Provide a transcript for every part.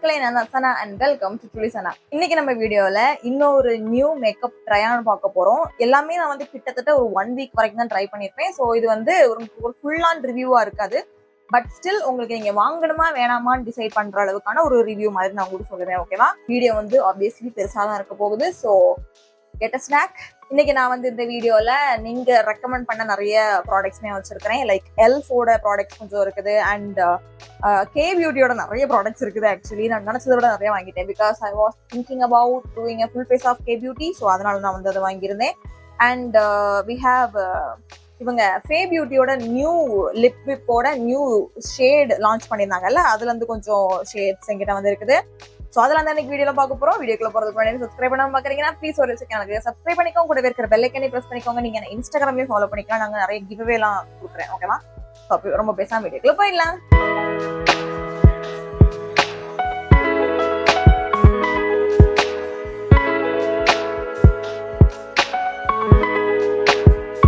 மக்களே, நான் தான் சனா அண்ட் வெல்கம் டு டுலி சனா. இன்னைக்கு நம்ம வீடியோல இன்னொரு நியூ மேக்கப் ட்ரையான் பார்க்க போறோம். எல்லாமே நான் வந்து கிட்டத்தட்ட ஒரு 1 வீக் வரைக்கும் தான் ட்ரை பண்ணிருப்பேன். ஸோ இது வந்து ஒரு ஃபுல் ஆன் ரிவ்யூவா இருக்காது. பட் ஸ்டில் உங்களுக்கு நீங்க வாங்கணுமா வேணாமான்னு டிசைட் பண்ற அளவுக்கான ஒரு ரிவ்யூ மாதிரி நான் உங்களுக்கு சொல்லுவேன். ஓகேவா? வீடியோ வந்து ஆப்வியஸ்லி பெருசா தான் இருக்க போகுது. So get a snack. இன்னைக்கு நான் வந்து இந்த வீடியோல நீங்க ரெக்கமெண்ட் பண்ண நிறைய ப்ராடக்ட்ஸ்மே வச்சிருக்கிறேன். லைக் எல்ஃபோட ப்ராடக்ட்ஸ் கொஞ்சம் இருக்குது அண்ட் கே பியூட்டியோட நிறைய ப்ராடக்ட்ஸ் இருக்குது. ஆக்சுவலி நான் நினைச்சதை விட நிறைய வாங்கிட்டேன். Because I was thinking about doing a full face of K beauty. So அதனால நான் வந்து அதை வாங்கியிருந்தேன். அண்ட் வி ஹாவ் இவங்க ஃபே பியூட்டியோட நியூ லிப் விப்போட நியூ ஷேட் லான்ச் பண்ணியிருந்தாங்கல்ல, அதுல இருந்து கொஞ்சம் ஷேட்ஸ் எங்கிட்ட வந்து இருக்குது. ஸோ அதெல்லாம் தான் இன்னைக்கு வீடியோல பார்க்க போறோம். வீடியோக்குள்ள போறதுக்கு முன்னாடி சப்ஸ்கிரைப் பண்ணாம பாக்குறீங்கன்னா ப்ளீஸ் ஒரு சேனலுக்கு சப்ஸ்கிரைப் பண்ணிக்கோங்க. கூட இருக்கிற பெல் ஐக்கனை பிரஸ் பண்ணிக்கோங்க. நீங்க இன்ஸ்டாகிராம்லயும் ஃபாலோ பண்ணிக்கலாம். நாங்க நிறைய கிவ்அவே எல்லாம் கொடுக்குறேன். ஓகேவா? ரொம்ப பேசாம வீடியோக்குள்ள போயிடலாம்.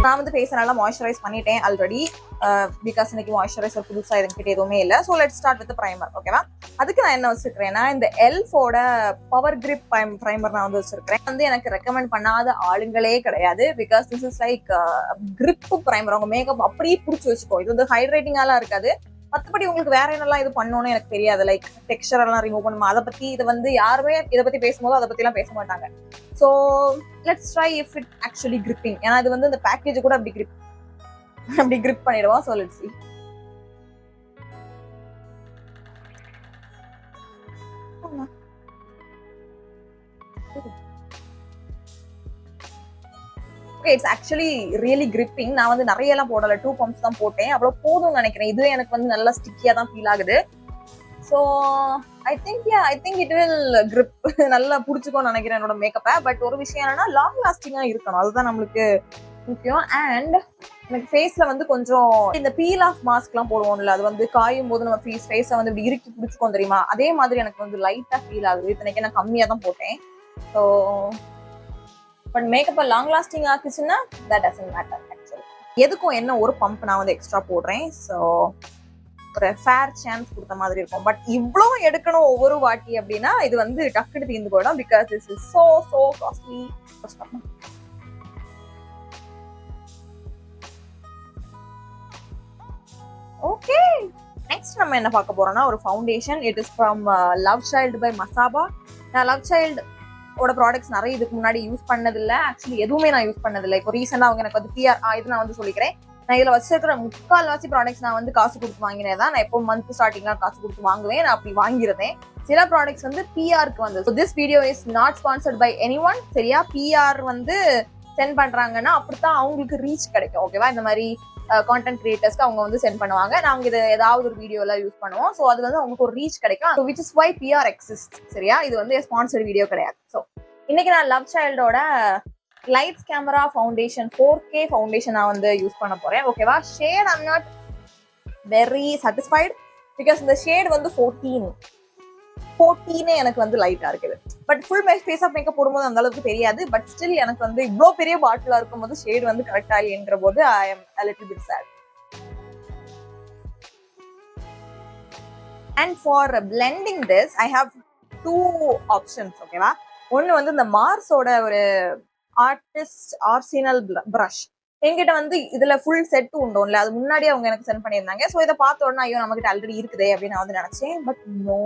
நான் வந்து ஃபேஸை நல்லா மாய்ஸ்சரைஸ் பண்ணிட்டேன் ஆல்ரெடி. பிகாஸ் இன்னைக்கு மாய்ஸ்சரைசர் புதுசாக எதுக்கிட்ட எதுவுமே இல்லை. So let start with primer. ஓகேவா? அதுக்கு நான் என்ன வச்சிருக்கிறேன்னா, இந்த எல்ஃபோட பவர் கிரிப் ப்ரைமர் நான் வந்து வச்சிருக்கிறேன். வந்து எனக்கு ரெக்கமெண்ட் பண்ணாத ஆளுங்களே கிடையாது. Because this is like grip primer. அவங்க மேக்கப் அப்படியே பிடிச்சி வச்சுக்கோ. இது வந்து ஹைட்ரேட்டிங்காலாம் இருக்காது. மற்றபடி உங்களுக்கு வேற என்னெல்லாம் இது பண்ணணும்னு எனக்கு தெரியாது. லைக் டெக்ஸ்சர் எல்லாம் ரிமூவ் பண்ணுமா, அதை பத்தி இதை வந்து யாருமே இதை பத்தி பேசும்போது அதை பத்தி எல்லாம் பேச மாட்டாங்க. So let's try if it actually gripping. ஏன்னா இது வந்து இந்த பேக்கேஜ் கூட அப்படி கிரிப் பண்ணிடுவோம். So let's see. Okay, it's actually really gripping. நான் வந்து நிறைய எல்லாம் போடல, 2 பம்ப்ஸ் தான் போட்டேன். அவ்வளோ போதும்னு நினைக்கிறேன். இதுவே எனக்கு வந்து நல்லா ஸ்டிக்கியா தான் ஃபீல் ஆகுது. So I think it will grip. நல்லா பிடிச்சிக்கோன்னு நினைக்கிறேன் என்னோட மேக்கப்பை. பட் ஒரு விஷயம் என்னன்னா, லாங் லாஸ்டிங்கா இருக்கணும். அதுதான் நம்மளுக்கு முக்கியம். அண்ட் எனக்கு ஃபேஸ்ல வந்து கொஞ்சம் இந்த பீல் ஆஃப் மாஸ்க் எல்லாம் போடுவோம்ல, அது வந்து காயும் போது நம்ம ஃபேஸை வந்து இப்படி இறுக்கி பிடிச்சிக்கோம் தெரியுமா, அதே மாதிரி எனக்கு வந்து லைட்டா ஃபீல் ஆகுது. இத்தனைக்கு நான் கம்மியா தான் போட்டேன். ஸோ பட் மேக்கப்பை லாங் லாஸ்டிங் ஆக்குச்சுன்னா தட் டசன்ட் மேட்டர் ஆக்சுவலி. எதுக்கும் என்ன ஒரு பம்ப் நான் வந்து எக்ஸ்ட்ரா போடுறேன். ஸோ ஒரு ஃபேர் சான்ஸ் கொடுத்த மாதிரி இருக்கும். பட் இவ்வளோ எடுக்கணும் ஒவ்வொரு வாட்டி அப்படின்னா இது வந்து டக்குனு தீர்ந்து போயிடும். Because this is so costly. Okay, next நம்ம என்ன பார்க்க போறோம்னா ஒரு foundation. It is from love child by Masaba. நான் லவ் சைல்டு ஓட ப்ராடக்ட்ஸ் நிறைய இதுக்கு முன்னாடி யூஸ் பண்ணதில்லை. ஆக்சுவலி எதுவுமே நான் யூஸ் பண்ணதில்லை. இப்போ ரீசெண்டாக அவங்க எனக்கு வந்து பிஆர் இது நான் வந்து சொல்லிக்கிறேன். நான் இதில் வச்சிருக்கிற முக்கால்வாசி ப்ராடக்ட்ஸ் நான் வந்து காசு கொடுத்து வாங்கினேன் தான். நான் எப்போ மந்த் ஸ்டார்டிங்லாம் காசு கொடுத்து வாங்குவேன். நான் அப்படி வாங்கியிருந்தேன். சில ப்ராடக்ட்ஸ் வந்து பிஆருக்கு வந்து. So this video is not sponsored by anyone. சரியா? பிஆர் வந்து சென்ட் பண்றாங்கன்னா அப்படித்தான் அவங்களுக்கு ரீச் கிடைக்கும். ஓகேவா? இந்த மாதிரி கான்டென்ட் கிரியேட்டர்ஸ்க்கு அவங்க வந்து சென்ட் பண்ணுவாங்க. நாங்க இது ஏதாவது ஒரு வீடியோல யூஸ் பண்ணுவோம். ஸோ அது வந்து அவங்களுக்கு ஒரு ரீச் கிடைக்கும். So which is why PR exist. சரியா? இது வந்து ஸ்பான்சர்ட் வீடியோ கிடையாது. ஸோ இன்னைக்கு நான் லவ் சைல்டோட lights camera foundation 4K foundation நான் வந்து யூஸ் பண்ண போறேன். ஓகேவா? Shade I'm not very satisfied. Because இந்த ஷேட் வந்து 14 எனக்கு வந்து லைட்டா இருக்குது. But full face of makeup போடும்போது அந்த அளவுக்கு தெரியாது. பட் ஸ்டில் எனக்கு வந்து இவ்வளோ பெரிய பாட்டிலா இருக்கும்போது ஷேட் வந்து கரெக்டா இல்லைங்கிற போது I am a little bit sad. And for blending this I have 2 options. ஓகேவா? ஒன்னு வந்து இந்த மார்ஸோட ஒரு ஆர்டிஸ்ட் ஆர்சினல் பிரஷ். என்கிட்ட வந்து இதுல ஃபுல் செட் உண்டோம்ல, அது முன்னாடியே அவங்க எனக்கு சென்ட் பண்ணியிருந்தாங்க. ஸோ இதை பார்த்த உடனே ஐயோ நம்மகிட்ட ஆல்ரெடி இருக்குதே அப்படின்னு நான் வந்து நினைச்சேன். But no,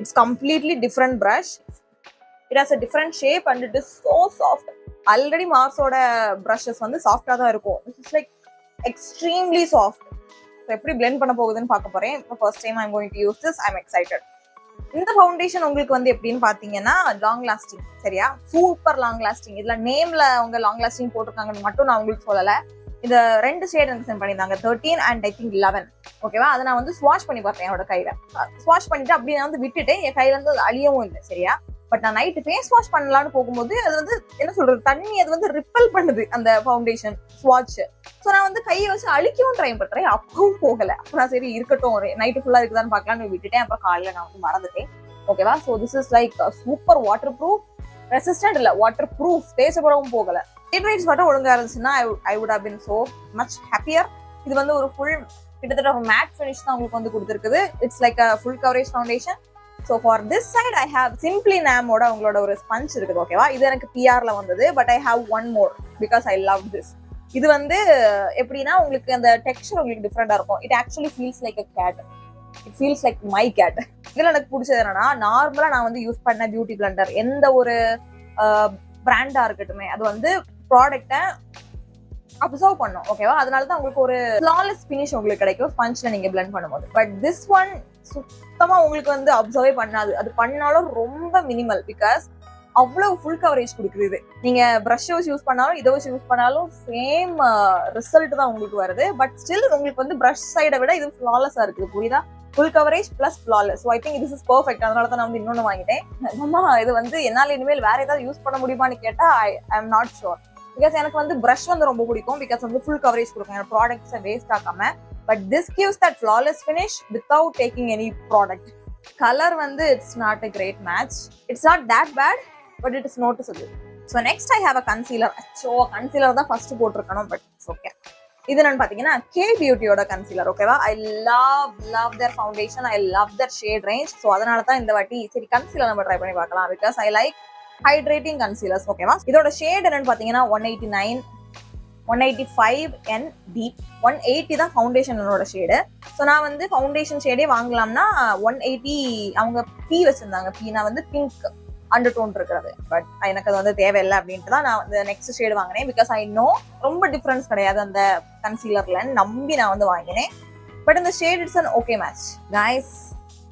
it's completely different brush. It has a different shape and it is so soft. Already Marsoட brushes வந்து சாஃப்டா தான் இருக்கும். This is like extremely soft. So எப்படி blend பண்ண போகுதுன்னு பார்க்க போறேன். இப்போ first time I'm going to use this. I'm excited. இந்த ஃபவுண்டேஷன் உங்களுக்கு வந்து எப்படின்னு பாத்தீங்கன்னா லாங் லாஸ்டிங். சரியா? Super long lasting. இதுல நேம்ல அவங்க லாங் லாஸ்டிங் போட்டிருக்காங்கன்னு மட்டும் நான் உங்களுக்கு சொல்லல. இந்த 2 ஷேட் எனக்கு சென்ட் பண்ணியிருந்தாங்க, 13 and I think 11. ஓகேவா? அதை நான் வந்து ஸ்வாஷ் பண்ணி பார்த்தேன் என்னோட கையில. ஸ்வாஷ் பண்ணிட்டு அப்படி நான் வந்து விட்டுட்டேன். என் கையில இருந்து அது அழியவும் இல்லை. சரியா? பட் நான் நைட்டு ஃபேஸ் வாஷ் பண்ணலான்னு போகும்போது அது வந்து என்ன சொல்றது, தண்ணி அது வந்து ரிப்பல் பண்ணுது அந்த ஃபவுண்டேஷன் ஸ்வாட்ச். ஸோ நான் வந்து கையை வச்சு அழிக்கவும் ட்ரை பண்றேன். அப்பவும் போகல. அப்போ நான் சரி இருக்கட்டும், நைட்டு ஃபுல்லா இருக்குதான்னு பார்க்கலான்னு விட்டுட்டேன். அப்புறம் காலையில நான் வந்து மறந்துட்டேன். ஓகேவா? So this is like super waterproof. Resistant இல்ல, வாட்டர் ப்ரூஃப். தேய்ச்சப்படவும் போகல. ஹைட்ரேட்ஸ் மட்டும் ஒழுங்கா இருந்துச்சுன்னா I would have been so much happier. இது வந்து ஒரு ஃபுல் கிட்டத்தட்ட ஒரு மேட் ஃபினிஷ் தான் உங்களுக்கு வந்து கொடுத்துருக்குது. It's like a full coverage foundation. So for this side I have simply நேமோட உங்களோட ஒரு ஸ்பஞ்ச் இருக்குது ஓகேவா. இது எனக்கு பிஆர்ல வந்தது, but I have one more because I love this. இது வந்து எப்படின்னா உங்களுக்கு அந்த டெக்ஸ்சர் உங்களுக்கு டிஃப்ரெண்டா இருக்கும். It actually feels like a cat, it feels like my cat. இதுல எனக்கு பிடிச்சது என்னன்னா, நார்மலா நான் வந்து யூஸ் பண்ண பியூட்டி பிளண்டர் எந்த ஒரு பிராண்டா இருக்கட்டுமே அது வந்து ப்ராடக்ட்டை அப்சர்வ் பண்ணும் ஓகேவா. அதனாலதான் உங்களுக்கு ஒரு ஃப்ளாலெஸ் ஃபினிஷ் உங்களுக்கு கிடைக்கும் ஸ்பஞ்ச்ல நீங்க பிளெண்ட் பண்ணும்போது. பட் திஸ் ஒன் சுத்தமா உங்களுக்கு வந்து அப்சர்வே பண்ணாது. அது பண்ணாலும் ரொம்ப மினிமல், பிகாஸ் அவ்வளவு ஃபுல் கவரேஜ் கொடுக்குது. நீங்க ப்ரஷ் வச்சு யூஸ் பண்ணாலும் இதை வச்சு யூஸ் பண்ணாலும் சேம் ரிசல்ட் தான் உங்களுக்கு வருது. பட் ஸ்டில் உங்களுக்கு வந்து ப்ரஷ் சைடை விட இது ஃப்ளாலெஸ்ஸா இருக்குது, புரியுதா. Full coverage plus flawless. So I think this is perfect. அதனால தான் நான் வந்து இன்னொன்று வாங்கிட்டேன். அம்மா இது வந்து என்னால் இனிமேல் வேற ஏதாவது யூஸ் பண்ண முடியுமான்னு கேட்டா I am not sure. Because எனக்கு வந்து ப்ரஷ் வந்து ரொம்ப பிடிக்கும், பிகாஸ் வந்து ஃபுல் கவரேஜ் கொடுக்கும் என்னோட ப்ராடக்ட்ஸை வேஸ்ட் ஆகாம. But this gives that flawless finish without taking any product. Colour வந்து it's not a great match. It's not that bad, but it is noticeable. So next I have a concealer. So concealer தான் first போட்டிருக்கணும், but it's okay. இது என்னன்னு பாத்தீங்கன்னா K பியூட்டியோட concealer ஓகேவா. I love their foundation, I love their shade range. So அதனால தான் இந்த வாட்டி சரி கன்சீலர் நம்ம ட்ரை பண்ணி பார்க்கலாம், because I like hydrating concealers ஓகேவா. இதோட ஷேட் என்னன்னு பாத்தீங்கன்னா 189, 185 and deep, 180 தான் ஃபவுண்டேஷனோட ஷேடு. ஸோ நான் வந்து ஃபவுண்டேஷன் ஷேடே வாங்கலாம்னா 180 அவங்க பி வச்சிருந்தாங்க. பீனா வந்து பிங்க் அண்டர் டோன் இருக்கிறது, பட் எனக்கு அது வந்து தேவையில்லை அப்படின்ட்டு தான் நான் வந்து நெக்ஸ்ட் ஷேடு வாங்கினேன். பிகாஸ் ஐ நோ ரொம்ப டிஃபரன்ஸ் கிடையாது அந்த கன்சீலர்ல நம்பி நான் வந்து வாங்கினேன். பட் இந்த shade it's an okay match guys.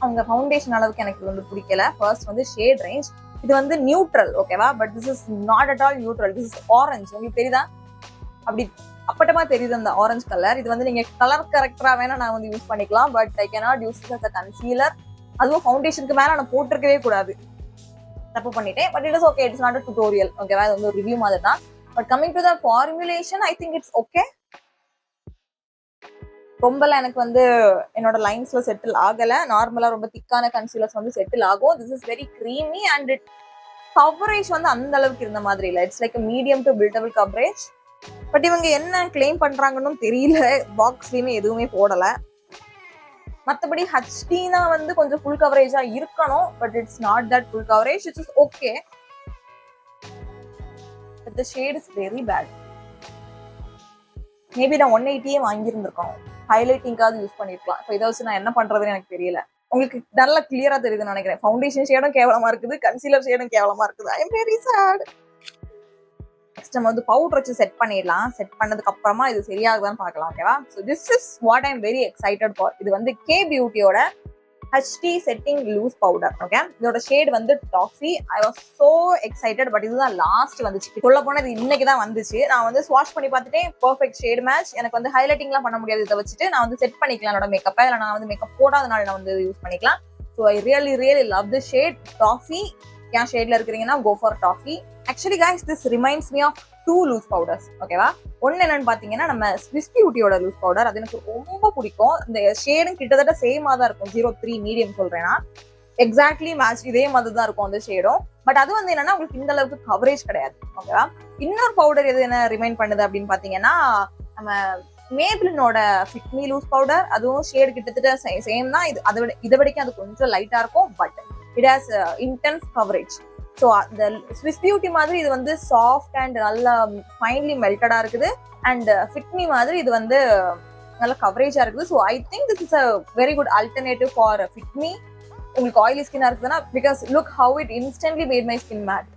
அவங்க ஃபவுண்டேஷன் அளவுக்கு எனக்கு இது வந்து பிடிக்கல. ஃபர்ஸ்ட் வந்து ஷேட் ரேஞ்ச், இது வந்து நியூட்ரல் ஓகேவா. But this is not at all neutral, this is orange. உங்களுக்கு தெரியுதா, அப்படி அப்பட்டமா தெரியுது அந்த ஆரஞ்ச் கலர். இது வந்து நீங்க கலர் கரெக்டரா வேணா நான் வந்து யூஸ் பண்ணிக்கலாம், but I cannot use it as a concealer. அதுவும் ஃபவுண்டேஷனுக்கு மேல நான் போட்டிருக்கவே கூடாது, தப்பு பண்ணிட்டேன். But it is okay, it's not a tutorial ஓகேவா. இது வந்து ஒரு ரிவ்யூ மாதிரி தான். But coming to the formulation I think it's okay. ரொம்பலாம் எனக்கு வந்து என்னோட லைன்ஸ்ல செட்டில் ஆகல. நார்மலா ரொம்ப திக்கான கன்சீலர்ஸ் வந்து செட்டில் ஆகும். This is very creamy and it coverage வந்து அந்த அளவுக்கு இருந்த மாதிரி இல்லை. It's like medium to buildable coverage. But இவங்க என்ன கிளைம் பண்றாங்கன்னு தெரியல, பாக்ஸ்லயுமே எதுவுமே போடல. மற்றபடி ஹச்டினா வந்து கொஞ்சம் ஃபுல் கவரேஜா இருக்கணும், but it's not that full coverage. It's okay, but the shade is very bad. Maybe நான் 180 வாங்கியிருந்திருக்கோம், ஹைலைட்டிங்காவது யூஸ் பண்ணிருக்கலாம். இப்போ இதை வச்சு நான் என்ன பண்றதுன்னு எனக்கு தெரியல. உங்களுக்கு நல்லா கிளியரா தெரியுதுன்னு நினைக்கிறேன். ஃபவுண்டேஷன் ஷேடும் கேவலமா இருக்குது, கன்சீலர் ஷேடும் கேவலமா இருக்குது. ஐ எம் வெரி சேட். நெக்ஸ்ட் நம்ம வந்து பவுடர் வச்சு செட் பண்ணிடலாம். செட் பண்ணதுக்கு அப்புறமா இது சரியாகுதான்னு பார்க்கலாம் ஓகேவா. So this is what I am very excited for. இது வந்து கே பியூட்டியோட HD setting loose powder okay. இதோட ஷேட் வந்து toffee. I was so excited. But இதுதான் லாஸ்ட் வந்துச்சு. சொல்ல போனா இது இன்னைக்கு தான் வந்துச்சு. நான் வந்து ஸ்வாஷ் பண்ணி பார்த்துட்டேன், பெர்ஃபெக்ட் ஷேட் மேட்ச். எனக்கு வந்து ஹைலைட்டிங்லாம் பண்ண முடியாது, இதை வச்சுட்டு நான் வந்து செட் பண்ணிக்கலாம் என்னோட மேக்கப்பை. இல்லை நான் வந்து மேக்கப் போடாதனால நான் வந்து யூஸ் பண்ணிக்கலாம். So I really love the shade toffee. ஏன் ஷேட்ல இருக்கிறீங்கன்னா go for toffee. Actually guys this reminds me of 2 loose powders ஓகேவா. ஒன்னு என்னன்னு பாத்தீங்கன்னா நம்ம ஸ்விஸ் பியூட்டியோட லூஸ் பவுடர். அது எனக்கு ரொம்ப பிடிக்கும். இந்த ஷேடும் கிட்டத்தட்ட சேமா தான் இருக்கும். 03 மீடியம் சொல்றேன்னா எக்ஸாக்ட்லி மேட்ச் இதே மாதிரி தான் இருக்கும் அந்த ஷேடும். பட் அது வந்து என்னன்னா உங்களுக்கு இந்த அளவுக்கு கவரேஜ் கிடையாது ஓகேவா. இன்னொரு பவுடர் எது என்ன ரிமைண்ட் பண்ணுது அப்படின்னு பாத்தீங்கன்னா நம்ம மேப்ளினோட ஃபிட் மீ லூஸ் பவுடர். அதுவும் ஷேடு கிட்டத்தட்ட சேம் தான். இதை விடக்கும் அது கொஞ்சம் லைட்டா இருக்கும், but it has intense coverage. So அந்த ஸ்விஸ் பியூட்டி மாதிரி இது வந்து சாஃப்ட் அண்ட் நல்லா ஃபைன்லி மெல்டடா இருக்குது. அண்ட் ஃபிட்மி மாதிரி இது வந்து நல்ல கவரேஜா இருக்குது. So I think this is a very good alternative for Fit Me. உங்களுக்கு ஆயிலி ஸ்கின்னா இருக்குதுன்னா, because look how it instantly matte my skin mat.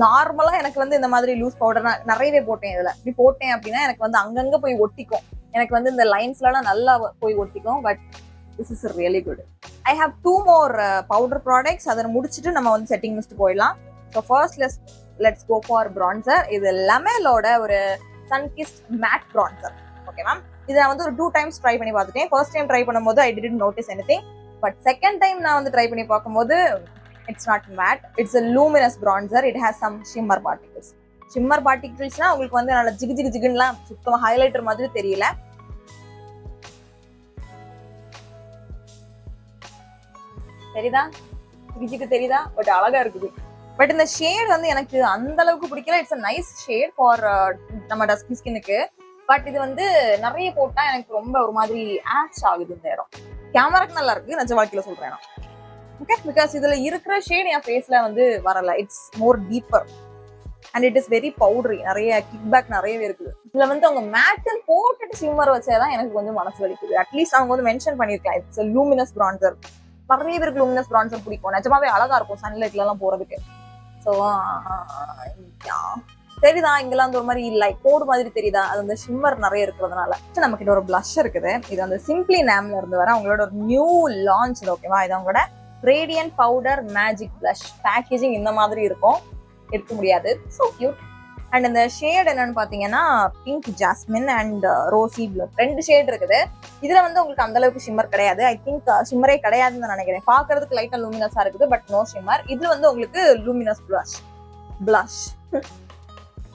நார்மலா எனக்கு வந்து இந்த மாதிரி லூஸ் பவுடர் நான் நிறையவே போட்டேன். இதுல இப்படி போட்டேன் அப்படின்னா எனக்கு வந்து அங்கங்க போய் ஒட்டிக்கும். எனக்கு வந்து இந்த லைன்ஸ்லாம் நல்லா போய் ஒட்டிக்கும். But this is really good. I have 2 more powder products. அதை முடிச்சிட்டு நம்ம வந்து செட்டிங் மிஸ்ட் போயிடலாம். So first let's go for bronzer. இது லெமலோட ஒரு sunkissed matte bronzer okay ma'am. இதை நான் வந்து ஒரு 2 times ட்ரை பண்ணி பார்த்துட்டேன். ஃபர்ஸ்ட் டைம் ட்ரை பண்ணும்போது I didn't notice anything. But second time நான் வந்து ட்ரை பண்ணி பார்க்கும்போது it's not matte, it's a luminous bronzer. It has some shimmer particles. shimmer particlesனா உங்களுக்கு வந்து நல்ல ஜிகுன்னுலாம் சுத்தமா ஹைலைட்டர் மாதிரி தெரியல. தெரியுதா, விஜிக்கு தெரியுதா, பட் அழகா இருக்குது. பட் இந்த ஷேட் வந்து எனக்கு அந்த அளவுக்கு பிடிக்கல. It's a nice shade for நம்ம டஸ்கி ஸ்கின்னுக்கு. பட் இது வந்து நிறைய போட்டா எனக்கு ரொம்ப ஒரு மாதிரி ஆஷ் ஆகுது இந்த இடம். கேமராக்கு நல்லா இருக்கு, நிஜ வாழ்க்கையில சொல்றேன் நான். ஓகே, பிகாஸ் இதுல இருக்கிற ஷேட் என் ஃபேஸ்ல வந்து வரல. It's more deeper and it is very powdery. நிறைய கிக் பேக் நிறையவே இருக்குது. இதுல வந்து அவங்க மேட்டில் போட்டுட்டு ஷிம்மர் வச்சதான் எனக்கு கொஞ்சம் மனசு வலிக்குது. அட்லீஸ்ட் அவங்க வந்து மென்ஷன் பண்ணிருக்கலாம் இட்ஸ் லூமினஸ் பிரான்சர். நிறைய பேருக்கு லூமினஸ் பிரான்சர் பிடிக்கும், நிஜமாவே அழகா இருக்கும் சன்லைட்ல எல்லாம் போறதுக்கு. ஸோ தெரியுதா இங்கெல்லாம் வந்து ஒரு மாதிரி லைக் கோடு மாதிரி தெரியுதா, அது வந்து ஷிம்மர் நிறைய இருக்கிறதுனால. நம்ம கிட்ட ஒரு பிளஷ் இருக்குது. இது வந்து சிம்பிளி நேம்ல இருந்து வர அவங்களோட ஒரு நியூ லான்ச். ஓகேவா, இது அவங்களோட radiant powder magic blush. Packaging இந்த மாதிரி இருக்கும், எடுக்க முடியாது. So cute. அண்ட் இந்த ஷேட் என்னன்னு பாத்தீங்கன்னா pink jasmine and rosy blue, 2 shade இருக்குது. இதுல வந்து உங்களுக்கு அந்த அளவுக்கு ஷிம்மர் கிடையாது. ஐ திங்க் ஷிம்மரே கிடையாதுன்னு நினைக்கிறேன். பாக்குறதுக்கு லைட்டா லூமினஸா இருக்குது, பட் நோ ஷிம்மர். இது வந்து உங்களுக்கு லூமினஸ் பிளஷ்.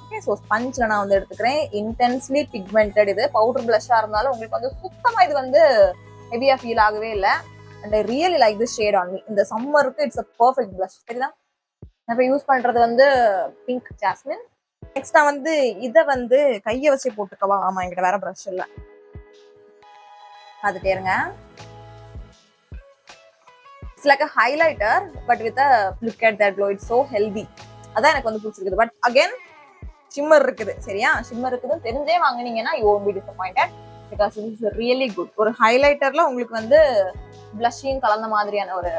ஓகே, ஸோ ஸ்பஞ்ச்ல நான் வந்து எடுத்துக்கிறேன். Intensely pigmented. இது பவுடர் பிளஷ்ஷா இருந்தாலும் உங்களுக்கு வந்து சுத்தமா இது வந்து ஹெவியா ஃபீல் ஆகவே இல்லை. And I really like this shade on me. இந்த சம்மருக்கு இட்ஸ் அ பர்ஃபெக்ட் பிளஷ். சரிதான், நான் இப்போ யூஸ் பண்றது வந்து பிங்க் ஜாஸ்மின். நெக்ஸ்ட் நான் வந்து இதை வந்து கையை வச்சு போட்டுக்கவா? ஆமா, என்கிட்ட வேற ப்ரஷ் இல்லை. பார்த்துட்டே இருங்க. It's like a highlighter but with a look at that glow. It's so healthy. அதான் எனக்கு வந்து பிடிச்சிருக்குது. பட் அகைன் ஷிம்மர் இருக்குது. சரியா, ஷிம்மர் இருக்குதுன்னு தெரிஞ்சே வாங்கினீங்கன்னா you won't be disappointed because it is really good. ஒரு ஹைலைட்டர்ல உங்களுக்கு வந்து பிளஷிங் கலந்த மாதிரியான ஒரு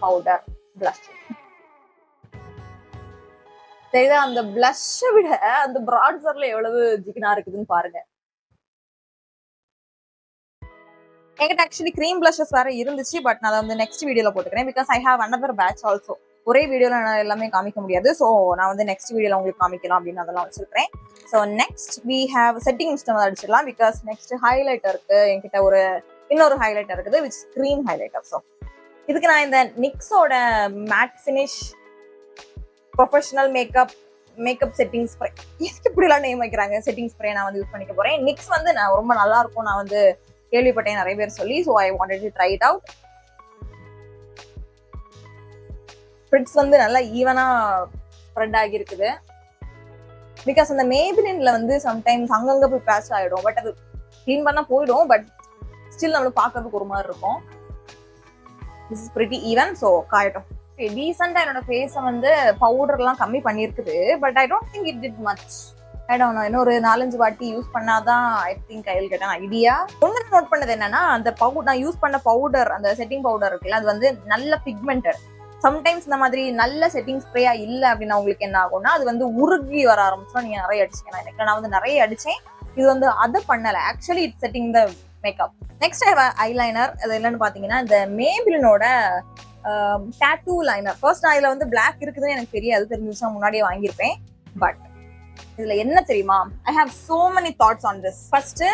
பவுடர் பிளஷ். தெரியுதா, அந்த பிளஷை விட அந்த பிரான்சர்ல எவ்வளவு ஜிகினா இருக்குதுன்னு பாருங்க. என்கிட்ட ஆக்சுவலி கிரீம் பிளஷஸ் வேற இருந்துச்சு, பட் நான் வந்து நெக்ஸ்ட் வீடியோல போட்டுக்கிறேன். Because I have another batch also. ஒரே வீடியோல நான் எல்லாமே காமிக்க முடியாது. ஸோ நான் வந்து நெக்ஸ்ட் வீடியோல உங்களுக்கு காமிக்கலாம் அப்படின்னு அதெல்லாம் வச்சிருக்கேன். So next we have setting மிஸ்டம் அடிச்சிடலாம். பிகாஸ் நெக்ஸ்ட் ஹைலைட்டருக்கு என்கிட்ட இன்னொரு ஹைலைட்டர் இருக்குது, விச் கிரீம் ஹைலைட்டர். ஸோ இதுக்கு நான் இந்த நிக்ஸோட matte finish professional makeup setting spray, எதுக்கு இப்படிலாம் நேம் வைக்கிறாங்க, செட்டிங் ஸ்ப்ரே நான் வந்து யூஸ் பண்ணிக்க போறேன். நிக்ஸ் வந்து நான் ரொம்ப நல்லா இருக்கும், நான் வந்து கேள்விப்பட்டேன் நிறைய பேர் சொல்லி. So I wanted to try it out. Spritz வந்து நல்லா ஈவனா ஸ்ப்ரெட் ஆகி இருக்குது. பிகாஸ் அந்த மேபிலின்ல வந்து சம்டைம்ஸ் அங்கங்க போய் பேட்ச் ஆயிடும், பட் அது கிளீன் பண்ணா போயிடும். பட் ஸ்டில் நம்மளுக்கு பார்க்கறதுக்கு ஒரு மாதிரி இருக்கும். This is pretty even. So காயட்டும். டீசெண்டா என்னோட ஃபேஸை வந்து பவுடர்லாம் கம்மி பண்ணியிருக்குது. But I don't think it did much. I don't know, இன்னொரு 4-5 வாட்டி யூஸ் பண்ணாதான் I think I will get an idea. ஒன்று நோட் பண்ணது என்னன்னா, அந்த நான் யூஸ் பண்ண பவுடர், அந்த செட்டிங் பவுடர் இருக்குல்ல, அது வந்து நல்ல பிக்மெண்டட். சம்டைம்ஸ் இந்த மாதிரி நல்ல செட்டிங் ஸ்ப்ரேயா இல்லை அப்படின்னா உங்களுக்கு என்ன ஆகும்னா, அது வந்து உருகி வர ஆரம்பிச்சோம். நீங்க நிறைய அடிச்சீங்கன்னா, எனக்கு நான் வந்து நிறைய அடிச்சேன். இது வந்து அதை பண்ணல. Actually it's setting the makeup. Next eyeliner. அது என்னன்னு பாத்தீங்கன்னா, இந்த மேபிளினோட டாட்டூ லைனர். ஃபர்ஸ்ட் நான் இதுல வந்து பிளாக் இருக்குதுன்னு எனக்கு தெரியாது, தெரிஞ்சுச்சா முன்னாடியே வாங்கியிருப்பேன். பட் இதுல என்ன தெரியுமா, I have so many thoughts on this. First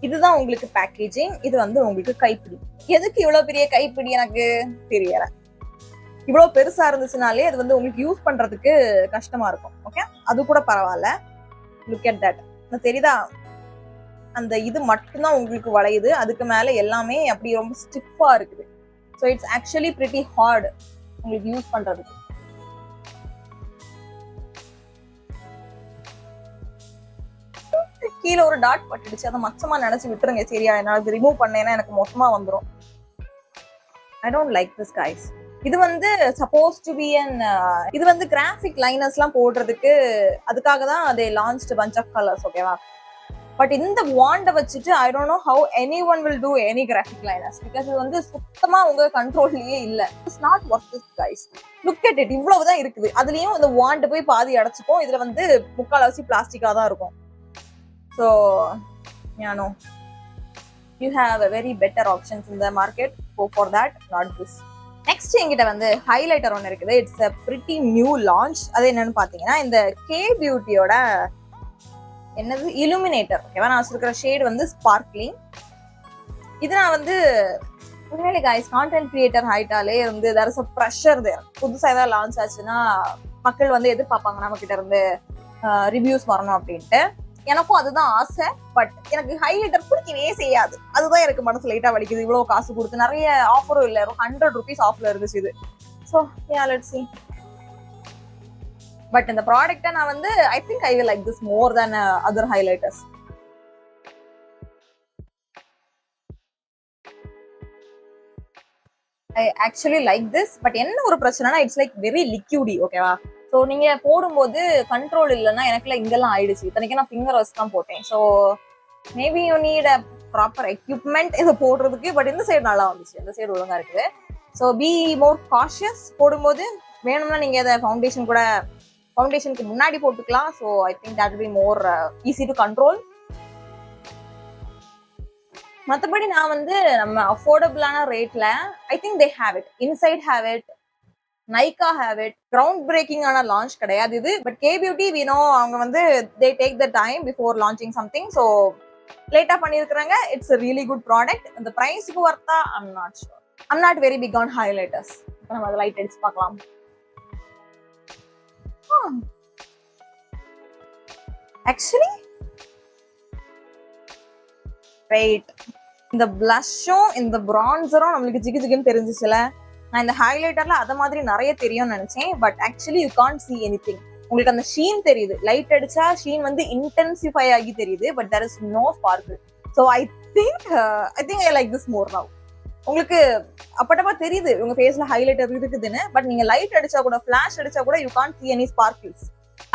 இதுதான் உங்களுக்கு பேக்கேஜிங். இது வந்து உங்களுக்கு கைப்பிடி. எதுக்கு இவ்வளவு பெரிய கைப்பிடி எனக்கு தெரியல. இவ்வளவு பெருசா இருந்துச்சுனாலே அது வந்து உங்களுக்கு யூஸ் பண்றதுக்கு கஷ்டமா இருக்கும். ஓகே, அது கூட பரவாயில்ல. Look at that. தெரியுதா, அந்த இது மட்டும்தான் உங்களுக்கு வளையுது, அதுக்கு மேல எல்லாமே அப்படி ரொம்ப ஸ்டிஃபா இருக்குது. So it's actually pretty hard உங்களுக்கு யூஸ் பண்றதுக்கு. கீழே ஒரு டாட் பட்டுடுச்சு, அதை மச்சமா நினைச்சு விட்டுருங்க. சரியா, என்னால ரிமூவ் பண்ணேன்னா எனக்கு மொத்தமா வந்துடும். I don't like this guys. இது வந்து சப்போஸ் டு பி இது வந்து கிராஃபிக் லைனர்ஸ் எல்லாம் போடுறதுக்கு, அதுக்காக தான் they launched a bunch of colors. ஓகேவா, பட் இந்த வாண்டை வச்சுட்டு ஐ don't know how anyone will do any graphic liners because இது வந்து சுத்தமா உங்க கண்ட்ரோல்லயே இல்ல. It's not worth it guys. Look at it, இவ்வளவுதான் இருக்குது. அதுலயும் இந்த வாண்டை போய் பாதி அடைச்சுக்கும். இதுல வந்து முக்கால்வாசி பிளாஸ்டிக்கா தான் இருக்கும். So no, you have a very better options in the market. Go for that, not this. Next என்கிட்ட வந்து ஹைலைட்டர் ஒன்று இருக்குது. It's a pretty new launch. அது என்னன்னு பாத்தீங்கன்னா, இந்த கே பியூட்டியோட என்னது இலுமினேட்டர். ஓகேவா, நான் வச்சிருக்கிற ஷேட் வந்து ஸ்பார்க்லிங். இது நான் வந்து உண்மையிலே கைஸ், கான்டென்ட் கிரியேட்டர் ஆயிட்டாலே வந்து there is a pressure there. புதுசா ஏதாவது லான்ச் ஆச்சுன்னா மக்கள் வந்து எதிர்பார்ப்பாங்க நம்ம கிட்ட இருந்து ரிவ்யூஸ் வரணும் அப்படின்ட்டு. எனக்கும் அதுதான் ஆசை. பட் எனக்கு ஹைலைட்டர் பிடிக்கவே செய்யாது. அதுதான் எனக்கு மனசு லைட்டா வலிக்குது. இவ்வளவு காசு கொடுத்து நிறைய ஆஃபரும் இல்லை, 100 rupees ஆஃப்ல இருந்துச்சு இது. So let's see. பட் இந்த ப்ராடக்ட்டை நான் வந்து ஐ think I will like this more then other highlighters. I actually like this. But என்ன ஒரு பிரச்சனைனா இட்ஸ் லைக் வெரி லிக்யூடி. ஓகேவா? ஸோ நீங்க போடும்போது கண்ட்ரோல் இல்லைன்னா எனக்குல இங்கெல்லாம் ஆயிடுச்சு. இத்தனைக்கும் நான் ஃபிங்கர் வாஷ் தான் போட்டேன். So maybe you need a proper equipment இதை போடுறதுக்கு. பட் இந்த சைடு நல்லா வந்துச்சு, இந்த சைடு ஒழுங்கா இருக்குது. So be more cautious. போடும்போது வேணும்னா நீங்க இதை ஃபவுண்டேஷனுக்கு முன்னாடி போட்டுக்கலாம். So I think that will be more easy to control. மற்றபடி நான் வந்து நம்ம அஃபோர்டபுளான ரேட்ல I think they have it. Insight have it, Nykaa have it. Ground பிரேக்கிங்கான லான்ச் கிடையாது இது. But Kay Beauty we know அவங்க வந்து they take the time before launching something. So லேட்டா பண்ணியிருக்கிறாங்க. It's a really good product. இந்த ப்ரைஸ்க்கு வர்த்தா I'm not sure. I'm not very big on highlighters. இப்போ நம்ம லைட் அடிச்சு பார்க்கலாம். ஆக்சுவலி வெயிட், இந்த பிளஷும் இந்த பிரான்சரும் நம்மளுக்கு ஜிகு ஜிகுன்னு தெரிஞ்சிச்சுல. நான் இந்த ஹைலைட்டர்ல அத மாதிரி நிறைய தெரியும்னு நினைச்சேன். But actually you can't see anything. உங்களுக்கு அந்த ஷீன் தெரியுது. லைட் அடிச்சா ஷீன் வந்து இன்டென்சிஃபை ஆகி தெரியுது. But there is no sparkle. So I think I like this more now. உங்களுக்கு அப்பட்டமா தெரியுது உங்க ஃபேஸ்ல ஹைலைட்டர் இருக்குதுன்னு. பட் நீங்க லைட் அடிச்சா கூட, ஃபிளாஷ் அடிச்சா கூட you can't see any sparkles.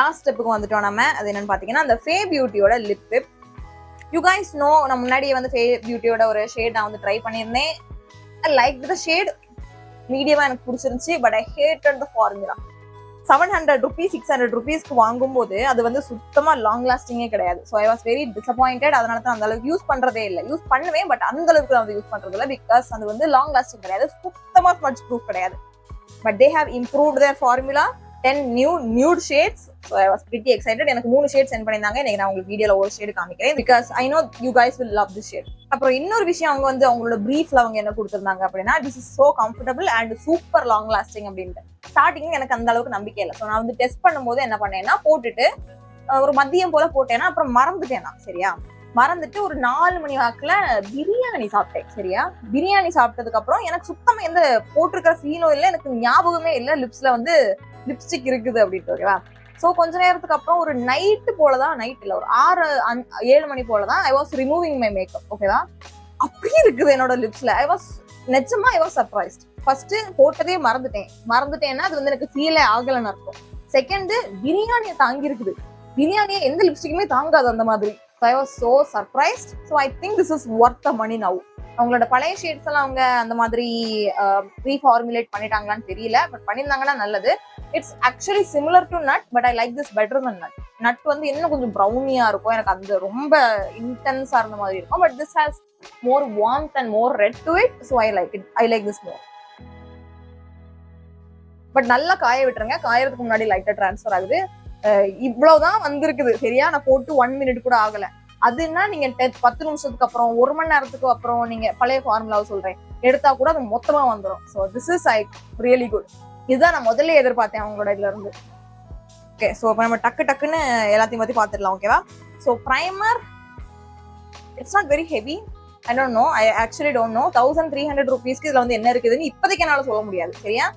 Last ஸ்டெப்புக்கு வந்துட்டோம் நம்ம. அது என்னன்னு பாத்தீங்கன்னா அந்த ஃபே பியூட்டியோட lip tip. You guys know, நான் முன்னாடியே வந்து ஃபே பியூட்டியோட ஒரு ஷேட் நான் வந்து ட்ரை பண்ணியிருந்தேன். I like the shade. மீடியமா எனக்கு பிடிச்சிருந்துச்சு. But I hated the formula. 700 rupees 600 rupeesக்கு வாங்கும்போது அது வந்து சுத்தமா லாங் லாஸ்டிங்கே கிடையாது. So I was very disappointed. அதனால தான் அந்த அளவுக்கு யூஸ் பண்றதே இல்லை. யூஸ் பண்ணுவேன், பட் அந்த அளவுக்கு நான் யூஸ் பண்றது இல்லை. பிகாஸ் அது வந்து லாங் லாஸ்டிங் கிடையாது, சுத்தமா ஸ்மட்ச் ப்ரூஃப் கிடையாது. But they have improved their formula. 10 new nude shades. So I was pretty excited. எனக்கு 3 ஷேட் சென்ட் பண்ணிருந்தாங்க. இன்னைக்கு நான் உங்களுக்கு வீடியோல ஒரு ஷேட் காமிக்கிறேன். Because I know you guys will love this shade. அப்புறம் இன்னொரு விஷயம், அவங்க வந்து அவங்களோட ப்ரீஃப்ல அவங்க என்ன கொடுத்திருந்தாங்க அப்படின்னா, this is so comfortable and super long lasting அப்படின்ட்டு. ஸ்டார்டிங் எனக்கு அந்த அளவுக்கு நம்பிக்கை இல்லை. ஸோ நான் வந்து டெஸ்ட் பண்ணும்போது என்ன பண்ணேன்னா, போட்டுட்டு ஒரு மதியம் போல போட்டேன்னா அப்புறம் மறந்துட்டேன் நான். சரியா? மறந்துட்டு ஒரு 4 மணி வாக்குல பிரியாணி சாப்பிட்டேன். சரியா? பிரியாணி சாப்பிட்டதுக்கு அப்புறம் எனக்கு சுத்தமா எந்த போட்டிருக்கிற ஃபீலும் இல்லை, எனக்கு ஞாபகமே இல்லை லிப்ஸ்ல வந்து லிப்ஸ்டிக் இருக்குது அப்படின்ட்டு. ஓகேவா? ஸோ கொஞ்ச நேரத்துக்கு அப்புறம் ஒரு நைட்டு போலதான், நைட் இல்லை ஒரு 6-7 மணி போலதான் I was removing my makeup. ஓகேவா? அப்படி இருக்குது என்னோட லிப்ஸ்ல. I was surprised. ஃபர்ஸ்ட் போட்டதே மறந்துட்டேன்னா அது வந்து எனக்கு ஃபீலே ஆகலன்னு அர்த்தம். செகண்ட், பிரியாணியை தாங்கி இருக்குது. பிரியாணியை எந்த லிப்ஸ்டிக்குமே தாங்காது அந்த மாதிரி. I was so surprised. So I think this is worth the money now. அவங்களோட பழைய ஷேட்ஸ் எல்லாம் அவங்க அந்த மாதிரி ரீஃபார்முலேட் பண்ணிட்டாங்களான்னு தெரியல. பட் பண்ணியிருந்தாங்கன்னா நல்லது. It's actually similar to nut, but I like this better than nut. Nut வந்து இன்னும் கொஞ்சம் ப்ரௌனியா இருக்கும். எனக்கு அந்த ரொம்ப இன்டென்ஸா இருந்த மாதிரி இருக்கும். But this has more warmth and more red to it. So I like this more. But நல்லா காய விட்டுருங்க. காயறதுக்கு முன்னாடி லைட்டா டிரான்ஸ்ஃபர் ஆகுது. இவ்வளவுதான் வந்திருக்குது. சரியா? நான் போட்டு 1 minute கூட ஆகல. அதுன்னா நீங்க 10 நிமிஷத்துக்கு அப்புறம், 1 மணி நேரத்துக்கு அப்புறம் நீங்க பழைய ஃபார்முலாவை சொல்றேன் எடுத்தா கூட அது மொத்தமா வந்துடும். So this is really good. இதுதான் நான் முதல்ல எதிர்பார்த்தேன் அவங்களோட இதுல இருந்து. ஓகே, ஸோ இப்போ நம்ம டக்குன்னு எல்லாத்தையும் பத்தி பார்த்துடலாம். ஓகேவா? So primer, it's not very heavy. I don't no, I actually don't know. 1300 rupeesக்கு இதுல வந்து என்ன இருக்குதுன்னு இப்போதைக்கு என்னால சொல்ல முடியாது. சரியா?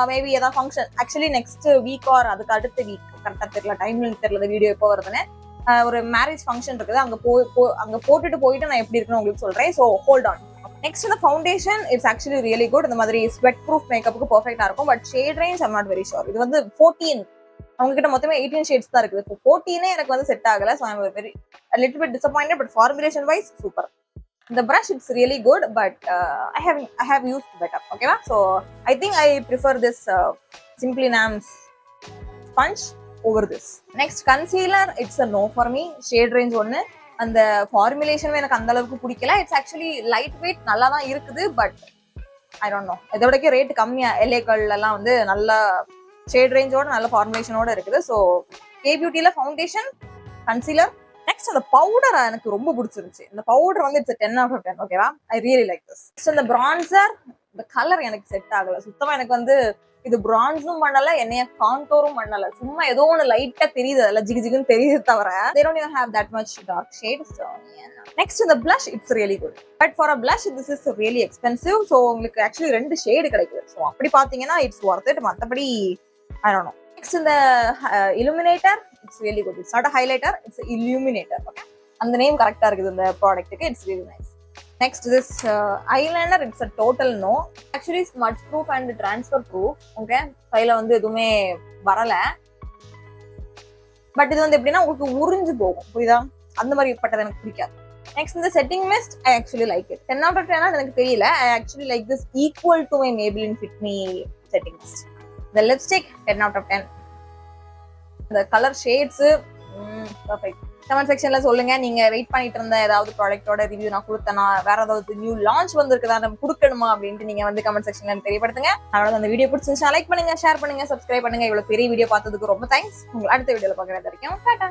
மேபி ஏதாவது function, actually next week or அதுக்கு அடுத்த வீக், கரெக்டாக தெரியல, டைம்ல தெரியல வீடியோ எப்போ வருதுன்னு. ஒரு மேரேஜ் ஃபங்க்ஷன் இருக்குது. அங்க போட்டுட்டு போயிட்டு நான் எப்படி இருக்குன்னு உங்களுக்கு சொல்றேன். So hold on. நெக்ஸ்ட் இந்த foundation it's actually really good. இந்த மாதிரி ஸ்வெட் ப்ரூஃப் மேக்கப்புக்கு பர்ஃபெக்டா இருக்கும். But shade range I'm not very sure. இது வந்து 14, அவங்க கிட்ட மொத்தமே 18 ஷேட்ஸ் தான் இருக்குது. இப்போ 14 எனக்கு வந்து செட் ஆகல. So I'm very little bit disappointed. But formulation wise super. The brush it's really good, but I have used better. Okay, so I think I prefer this Simply Nam's sponge over this. Next concealer, it's a no for me. Shade range ஒன்னு, அந்த formulation எனக்கு அந்த அளவுக்கு பிடிக்கல. It's actually lightweight, நல்லா தான் இருக்குது. But I don't know, இதோடக்கே ரேட் கம்மியா எல்ஏக்கள்ல எல்லாம் வந்து நல்ல ஷேட் ரேஞ்சோட நல்ல ஃபார்முலேஷனோட இருக்குது. ஸோ கே பியூட்டில ஃபவுண்டேஷன், கன்சீலர். நெக்ஸ்ட் அந்த பவுடர் எனக்கு ரொம்ப பிடிச்சிருந்துச்சு. இந்த பவுடர் வந்து இட்ஸ் 10 out of 10. ஓகேவா? I really like this. இந்த பிரான்சர், இந்த கலர் எனக்கு செட் ஆகல சுத்தமா. எனக்கு வந்து இது பிரான்ஸும் பண்ணல, என்னைய கான்டோரும் பண்ணல. சும்மா ஏதோ ஒன்று லைட்டா தெரியுது, அதில் ஜிகு ஜிகுன்னு தெரியுது தவிர they don't even have that much dark shades. Next இந்த blush, it's really good. But for a blush this is really expensive. So உங்களுக்கு ஆக்சுவலி 2 ஷேடு கிடைக்குது. ஸோ அப்படி பார்த்தீங்கன்னா இட்ஸ் ஒர்த் இட். மற்றபடி I don't know. Next இந்த illuminator, it's really good. It's not a highlighter, it's an illuminator. Okay, அந்த name கரெக்டா இருக்குது இந்த ப்ராடக்ட்டுக்கு. It's really nice. Next this eyeliner it's a total no. Actually smudge proof and transfer proof. Okay, கையில வந்து எதுவுமே வரல. பட் இது வந்து எப்படின்னா உங்களுக்கு உறிஞ்சு போகும், புரியுதா? அந்த மாதிரி பட்டது எனக்கு பிடிக்காது. நெக்ஸ்ட் இந்த setting mist I actually like it. 10 out of 10 எனக்கு தெரியல. I actually like this equal to my Maybelline Fit Me setting mist. இந்த லிப்ஸ்டிக் 10 out of 10. இந்த கலர் ஷேட்ஸ் பர்ஃபெக்ட். கமெண்ட் செக்ஷன்ல சொல்லுங்க, நீங்க வெயிட் பண்ணிட்டு இருந்த ஏதாவது ப்ராடக்ட்டோட ரிவ்யூ நான் கொடுத்தேனா, வேற ஏதாவது நியூ லான்ச் வந்திருக்குதா, நம்ம கொடுக்கணுமா அப்படின்ட்டு நீங்க வந்து கமெண்ட் செக்ஷன்ல தெரியப்படுத்துங்க. அதனால அந்த வீடியோ பிடிச்சிருந்துச்சா லைக் பண்ணுங்க, ஷேர் பண்ணுங்க, சப்ஸ்கிரைப் பண்ணுங்க. இவ்வளவு பெரிய வீடியோ பார்த்ததுக்கு ரொம்ப தேங்க்ஸ். உங்களை அடுத்த வீடியோல பார்க்கறது வரைக்கும் டாடா.